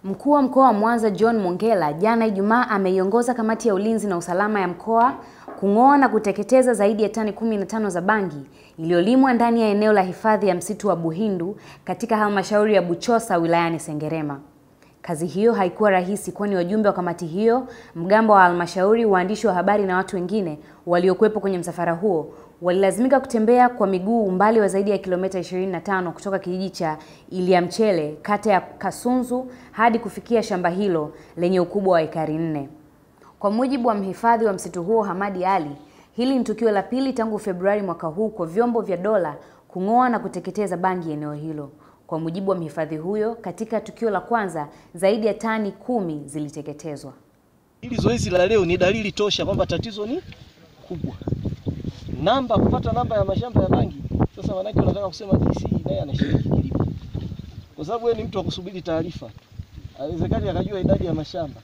Mkuu wa mkoa wa Mwanza John Mongella jana Ijumaa ameiongoza kamati ya ulinzi na usalama ya mkoa kung'oa na kuteketeza zaidi ya tani 15 za bangi iliyolimwa ndani ya eneo la hifadhi ya msitu wa Buhindu katika halmashauri ya Buchosa wilayani Sengerema. Kazi hiyo haikuwa rahisi, kwani wajumbe wa kamati hiyo, mgambo wa halmashauri, waandishi wa habari na watu wengine waliokuwepo kwenye msafara huo walilazimika kutembea kwa miguu umbali wa zaidi ya kilomita 25 kutoka kijiji cha Iliamchele, kata ya Kasunzu, hadi kufikia shamba hilo lenye ukubwa wa ekari 4. Kwa mujibu wa mhifadhi wa msitu huo Hamadi Ali, hili ni tukio la pili tangu Februari mwaka huu kwa vyombo vya dola kung'oa na kuteketeza bangi eneo hilo. Kwa mujibu wa mhifadhi huyo, katika tukio la kwanza zaidi ya tani 10 ziliteketezwa. Hili zoezi la leo ni dalili tosha kwamba tatizo ni kubwa. Kupata namba ya mashamba ya bangi, sasa wananchi wanataka kusema DC naye anashiriki kilimo. Kwa sababu yeye ni mtu wa kusubiri taarifa. Haiwezekani akajua idadi ya mashamba.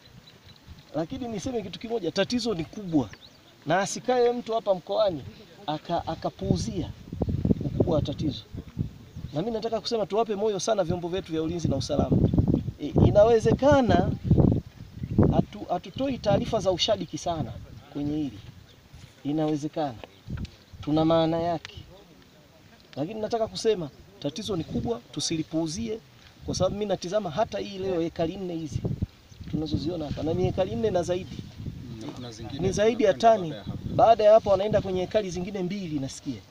Lakini niseme kitu kimoja, tatizo ni kubwa. Na asikae mtu hapa mkoani akapuuzia ukubwa wa tatizo. Na mimi nataka kusema tuwape moyo sana vyombo vyetu vya ulinzi na usalama. Inawezekana hatutoi taarifa za ushadiki sana kwenye hili. Inawezekana. Tuna maana yake. Lakini nataka kusema tatizo ni kubwa, tusilipuuzie, kwa sababu mimi natizama hata hii leo ekari 4 hizi tunazoziona hapa na ni ekari 4 na zaidi. Ni zaidi ya tani. Baada ya hapo wanaenda kwenye ekari zingine 2 nasikia.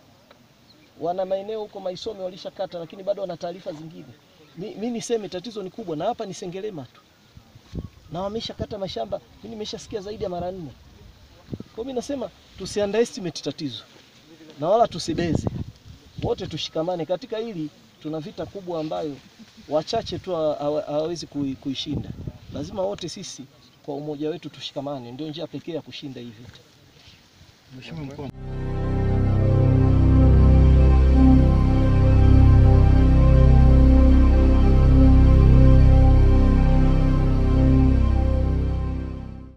Wana maeneo huko Maisome walishakata, lakini bado wana taarifa zingine. Mimi niseme tatizo ni kubwa, na hapa ni Sengerema tu. Na wameshakata mashamba, mimi nimeshasikia zaidi ya mara 4. Kwa mimi nasema tusiunderestimate tatizo. Na wala tusibeze. Wote tushikamane katika hili. Tuna vita kubwa ambayo wachache tu hawawezi kuishinda. Lazima wote sisi kwa umoja wetu tushikamane, ndio njia pekee ya kushinda hii vita. Mheshimiwa Mkuu.